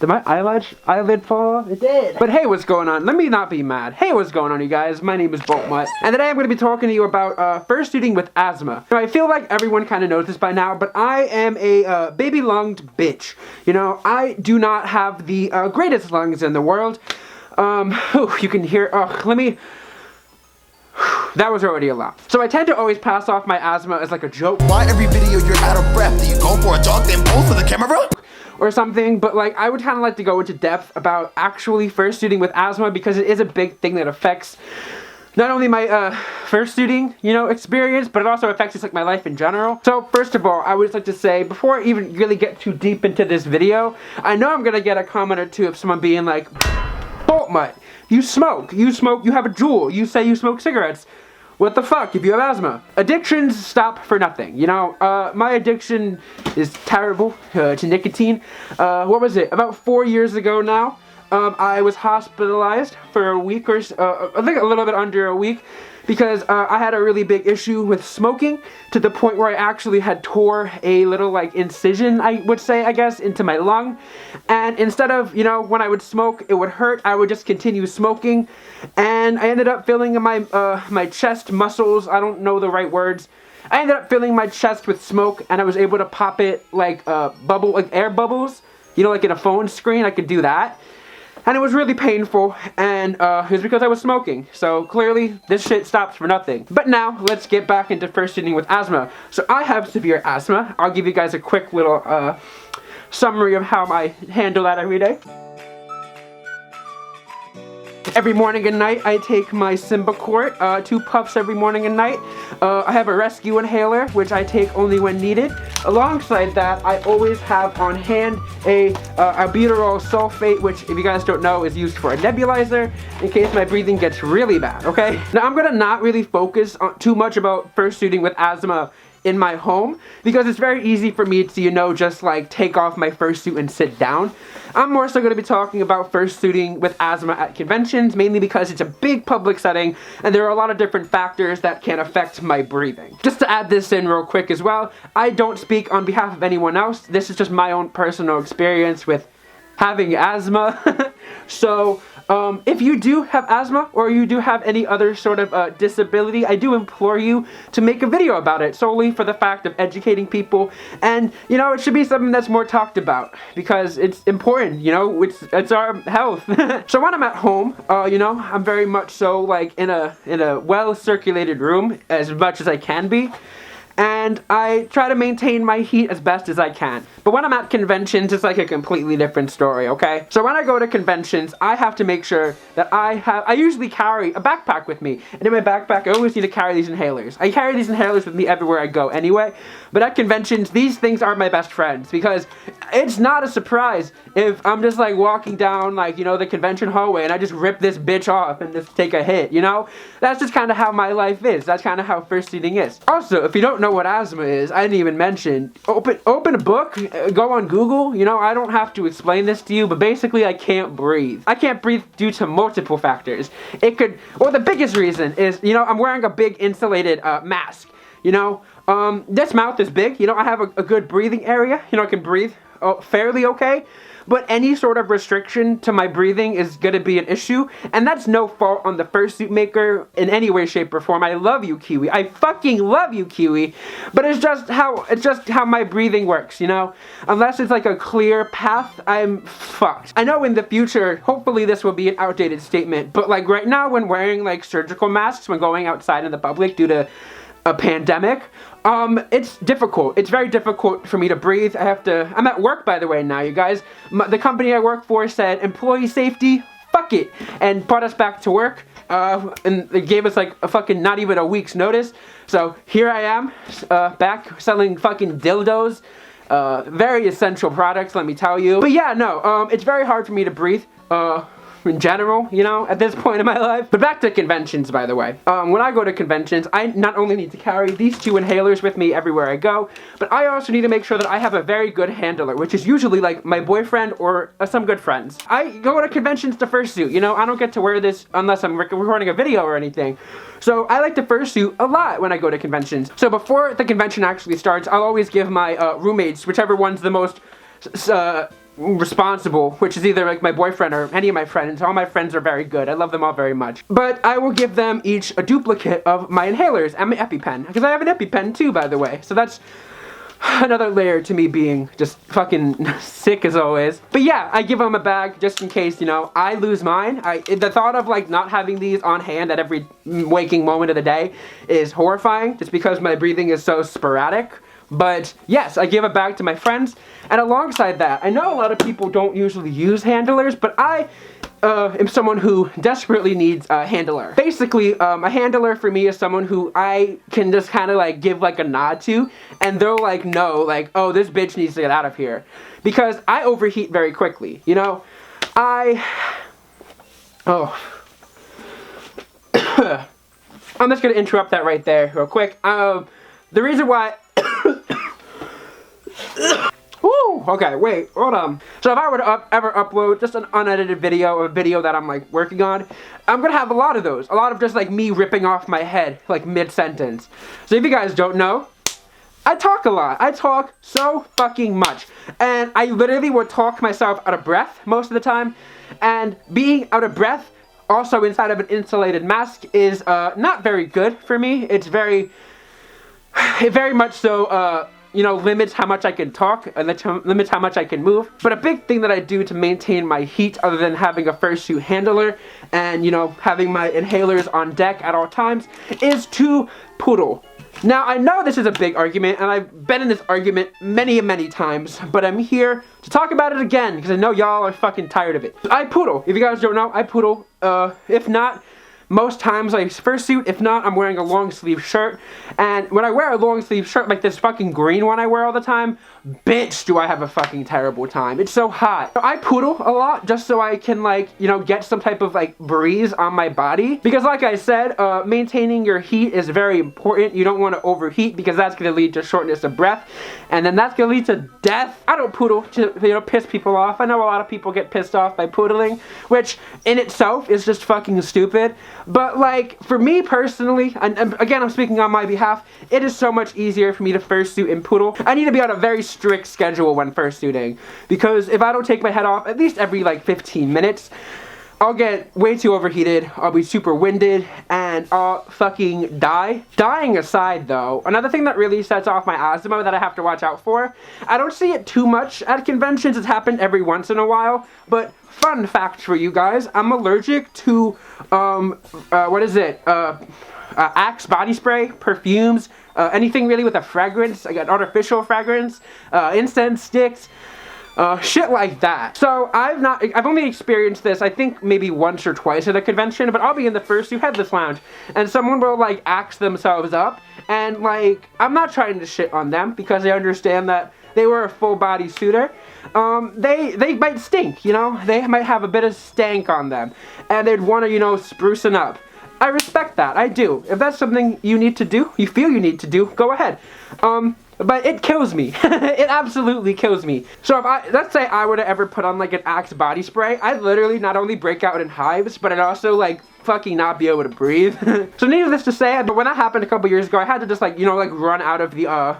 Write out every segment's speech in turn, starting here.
Did my eyelid fall off? It did. But hey, what's going on? Let me not be mad. Hey, what's going on, you guys? My name is Boltmutt, and today I'm going to be talking to you about fursuiting with asthma. Now, I feel like everyone kind of knows this by now, but I am a baby-lunged bitch. You know, I do not have the greatest lungs in the world. You can hear. Let me. That was already a lot. So I tend to always pass off my asthma as like a joke. Why every video you're out of breath? Do you go for a jog then pose for the camera? Or something, but like I would kind of like to go into depth about actually fursuiting with asthma because it is a big thing that affects not only my fursuiting, you know, experience, but it also affects just like my life in general. So first of all, I would just like to say, before I even really get too deep into this video, I know I'm gonna get a comment or two of someone being like, Boltmutt, you smoke, you have a Juul, you say you smoke cigarettes. What the fuck if you have asthma? Addictions stop for nothing, you know? My addiction is terrible to nicotine. What was it? About 4 years ago now, I was hospitalized for a week or so, I think a little bit under a week, because I had a really big issue with smoking to the point where I actually had tore a little like incision, I would say, I guess, into my lung. And instead of, you know, when I would smoke, it would hurt, I would just continue smoking. And I ended up filling my my chest muscles, I don't know the right words. I ended up filling my chest with smoke, and I was able to pop it like air bubbles. You know, like in a phone screen, I could do that. And it was really painful, and it was because I was smoking. So clearly, this shit stops for nothing. But now, let's get back into fursuiting with asthma. So I have severe asthma. I'll give you guys a quick little summary of how I handle that every day. Every morning and night, I take my Symbicort, 2 puffs every morning and night. I have a rescue inhaler, which I take only when needed. Alongside that, I always have on hand a albuterol sulfate, which, if you guys don't know, is used for a nebulizer in case my breathing gets really bad, okay? Now, I'm gonna not really focus on too much about fursuiting with asthma in my home, because it's very easy for me to, you know, just like take off my fursuit and sit down. I'm more so going to be talking about fursuiting with asthma at conventions, mainly because it's a big public setting and there are a lot of different factors that can affect my breathing. Just to add this in real quick as well, I don't speak on behalf of anyone else. This is just my own personal experience with having asthma. So if you do have asthma or you do have any other sort of disability, I do implore you to make a video about it, solely for the fact of educating people. And, you know, it should be something that's more talked about because it's important, you know, it's our health. So when I'm at home, you know, I'm very much so like in a well circulated room as much as I can be. And I try to maintain my heat as best as I can. But when I'm at conventions, it's like a completely different story, okay? So when I go to conventions, I have to make sure that I usually carry a backpack with me. And in my backpack, I always need to carry these inhalers. I carry these inhalers with me everywhere I go anyway. But at conventions, these things are my best friends because it's not a surprise if I'm just like walking down like, you know, the convention hallway and I just rip this bitch off and just take a hit, you know? That's just kind of how my life is. That's kind of how fursuiting is. Also, if you don't know what asthma is, I didn't even mention, open a book, go on Google, you know, I don't have to explain this to you, but basically I can't breathe. I can't breathe due to multiple factors. The biggest reason is, you know, I'm wearing a big insulated mask, you know, this mouth is big, you know, I have a good breathing area, you know, I can breathe fairly okay. But any sort of restriction to my breathing is gonna be an issue, and that's no fault on the fursuit maker in any way, shape, or form. I love you, Kiwi. I fucking love you, Kiwi. But it's just how my breathing works, you know? Unless it's like a clear path, I'm fucked. I know in the future, hopefully this will be an outdated statement, but like right now when wearing like surgical masks when going outside in the public due to a pandemic, it's difficult. It's very difficult for me to breathe. I'm at work, by the way, now, you guys. The company I work for said, employee safety, fuck it, and brought us back to work, and they gave us like a fucking, not even a week's notice. So here I am, back selling fucking dildos, very essential products, let me tell you. But yeah, no, it's very hard for me to breathe, in general, you know, at this point in my life. But back to conventions, by the way. When I go to conventions, I not only need to carry these 2 inhalers with me everywhere I go, but I also need to make sure that I have a very good handler, which is usually like my boyfriend or some good friends. I go to conventions to fursuit, you know, I don't get to wear this unless I'm recording a video or anything. So I like to fursuit a lot when I go to conventions. So before the convention actually starts, I'll always give my roommates, whichever one's the most responsible, which is either like my boyfriend or any of my friends. All my friends are very good. I love them all very much. But I will give them each a duplicate of my inhalers and my EpiPen, because I have an EpiPen too, by the way. So that's another layer to me being just fucking sick as always. But yeah, I give them a bag just in case, you know, I lose mine. The thought of like not having these on hand at every waking moment of the day is horrifying, just because my breathing is so sporadic. But yes, I give it back to my friends. And alongside that, I know a lot of people don't usually use handlers, but I am someone who desperately needs a handler. Basically, a handler for me is someone who I can just kind of like give like a nod to, and they'll like know like, oh, this bitch needs to get out of here. Because I overheat very quickly, you know? I'm just gonna interrupt that right there real quick. The reason why Woo! Okay, wait, hold on. So if I were to ever upload just an unedited video, a video that I'm like working on, I'm gonna have a lot of those. A lot of just like me ripping off my head, like mid-sentence. So if you guys don't know, I talk a lot. I talk so fucking much. And I literally would talk myself out of breath most of the time. And being out of breath, also inside of an insulated mask, is not very good for me. It very much so, you know, limits how much I can talk and limits how much I can move. But a big thing that I do to maintain my heat, other than having a Fursuit handler and, you know, having my inhalers on deck at all times, is to poodle. Now, I know this is a big argument, and I've been in this argument many times, but I'm here to talk about it again, because I know y'all are fucking tired of it. I poodle. If you guys don't know, I poodle. If not, most times I fursuit. If not, I'm wearing a long sleeve shirt. And when I wear a long sleeve shirt like this fucking green one I wear all the time, bitch, do I have a fucking terrible time. It's so hot. I poodle a lot just so I can, like, you know, get some type of like breeze on my body. Because like I said, maintaining your heat is very important. You don't want to overheat, because that's going to lead to shortness of breath. And then that's going to lead to death. I don't poodle to, you know, piss people off. I know a lot of people get pissed off by poodling, which in itself is just fucking stupid. But like, for me personally, and again I'm speaking on my behalf, it is so much easier for me to fursuit and poodle. I need to be on a very strict schedule when fursuiting, because if I don't take my head off at least every like 15 minutes, I'll get way too overheated, I'll be super winded, and I'll fucking die. Dying aside though, another thing that really sets off my asthma that I have to watch out for, I don't see it too much at conventions, it's happened every once in a while, but fun fact for you guys, I'm allergic to, Axe body spray, perfumes, anything really with a fragrance, like an artificial fragrance, incense sticks, shit like that. So I've only experienced this, I think maybe once or twice at a convention, but I'll be in the Fursuit Headless Lounge, and someone will like axe themselves up, and like, I'm not trying to shit on them, because I understand that they were a full body suitor. They might stink, you know, they might have a bit of stank on them, and they'd want to, you know, sprucing up. I respect that, I do. If that's something you need to do, you feel you need to do, go ahead. But it kills me. It absolutely kills me. So if let's say I were to ever put on like an Axe body spray, I'd literally not only break out in hives, but I'd also like fucking not be able to breathe. So needless to say, but when that happened a couple years ago, I had to just like, you know, like run out of the,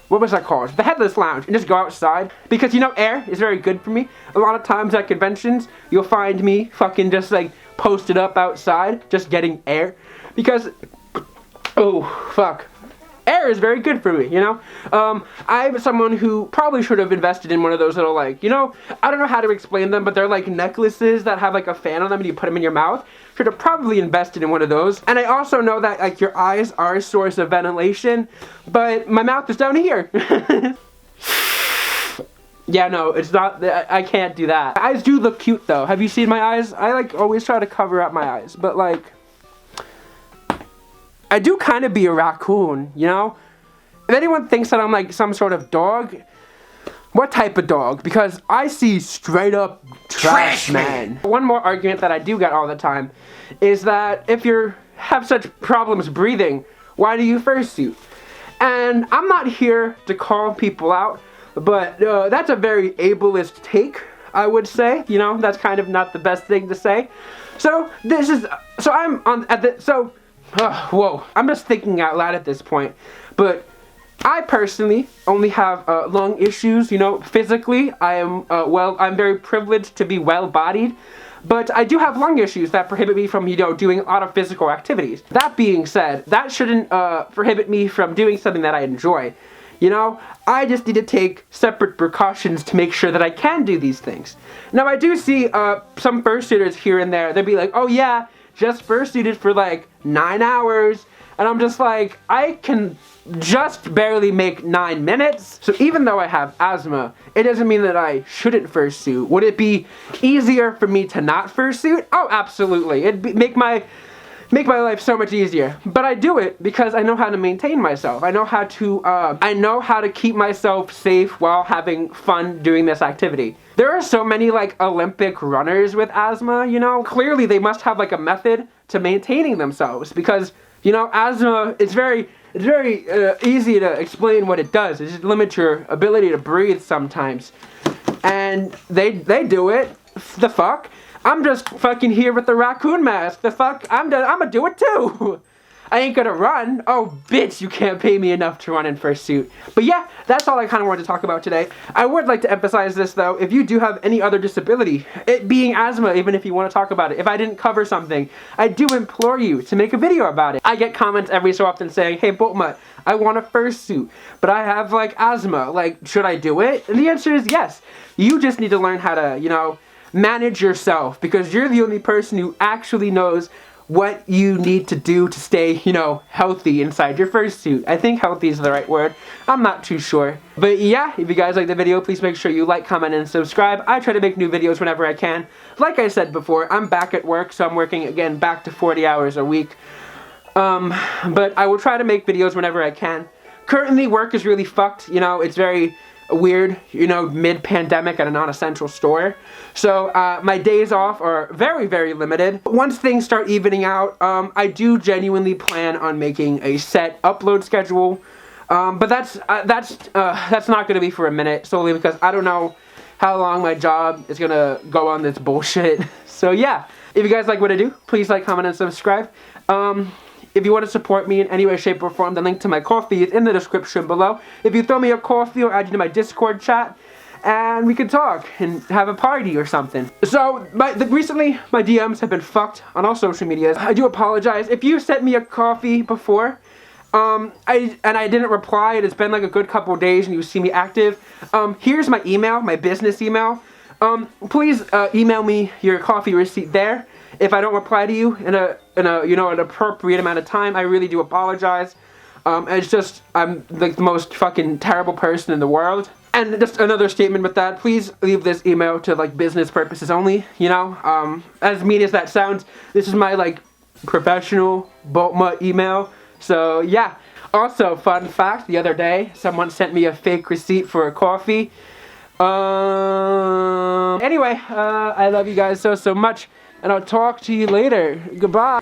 what was that called? The Headless Lounge, and just go outside, because, you know, air is very good for me. A lot of times at conventions, you'll find me fucking just like posted up outside, just getting air, because, oh, fuck. Air is very good for me, you know? I'm someone who probably should have invested in one of those little, like, you know, I don't know how to explain them, but they're like necklaces that have like a fan on them and you put them in your mouth. Should have probably invested in one of those. And I also know that like your eyes are a source of ventilation, but my mouth is down here. Yeah, no, it's not, I can't do that. My eyes do look cute though. Have you seen my eyes? I like always try to cover up my eyes, but like, I do kind of be a raccoon, you know? If anyone thinks that I'm like some sort of dog, what type of dog? Because I see straight up trash man. One more argument that I do get all the time is that if you have such problems breathing, why do you fursuit? And I'm not here to call people out, but that's a very ableist take, I would say. You know, that's kind of not the best thing to say. So whoa, I'm just thinking out loud at this point, but I personally only have lung issues, you know, physically. I'm very privileged to be well-bodied, but I do have lung issues that prohibit me from, you know, doing a lot of physical activities. That being said, that shouldn't prohibit me from doing something that I enjoy. You know, I just need to take separate precautions to make sure that I can do these things. Now, I do see some fursuiters here and there. They'll be like, oh yeah, just fursuited for like 9 hours. And I'm just like, I can just barely make 9 minutes. So even though I have asthma, it doesn't mean that I shouldn't fursuit. Would it be easier for me to not fursuit? Oh, absolutely. It'd make my life so much easier. But I do it because I know how to maintain myself. I know how to keep myself safe while having fun doing this activity. There are so many like Olympic runners with asthma, you know. Clearly they must have like a method to maintaining themselves because, you know, asthma, it's very easy to explain what it does. It just limits your ability to breathe sometimes. And they do it. The fuck? I'm just fucking here with the raccoon mask. The fuck? I'm gonna do it too. I ain't gonna run. Oh, bitch, you can't pay me enough to run in Fursuit. But yeah, that's all I kind of wanted to talk about today. I would like to emphasize this though. If you do have any other disability, it being asthma, even if you want to talk about it, if I didn't cover something, I do implore you to make a video about it. I get comments every so often saying, hey, Bultma, I want a Fursuit, but I have like asthma. Like, should I do it? And the answer is yes. You just need to learn how to, you know, manage yourself because you're the only person who actually knows what you need to do to stay, you know, healthy inside your fursuit. I think healthy is the right word. I'm not too sure. But yeah, if you guys like the video, please make sure you like, comment, and subscribe. I try to make new videos whenever I can. Like I said before, I'm back at work, so I'm working again back to 40 hours a week. But I will try to make videos whenever I can. Currently, work is really fucked. You know, it's very weird, you know, mid-pandemic at a non-essential store. So my days off are very, very limited. Once things start evening out, I do genuinely plan on making a set upload schedule. But that's not going to be for a minute, solely because I don't know how long my job is going to go on this bullshit. So yeah, if you guys like what I do, please like, comment, and subscribe. If you want to support me in any way, shape, or form, the link to my Ko-fi is in the description below. If you throw me a Ko-fi, I'll add you to my Discord chat, and we can talk and have a party or something. So, recently, my DMs have been fucked on all social medias. I do apologize. If you sent me a Ko-fi before, I didn't reply, and it's been like a good couple days, and you see me active, here's my email, my business email. Please email me your Ko-fi receipt there. If I don't reply to you in an appropriate amount of time, I really do apologize. It's just, I'm like the most fucking terrible person in the world. And just another statement with that, please leave this email to like business purposes only, you know. As mean as that sounds, this is my like professional Bultma email. So yeah. Also, fun fact, the other day, someone sent me a fake receipt for a coffee. Anyway, I love you guys so much. And I'll talk to you later. Goodbye.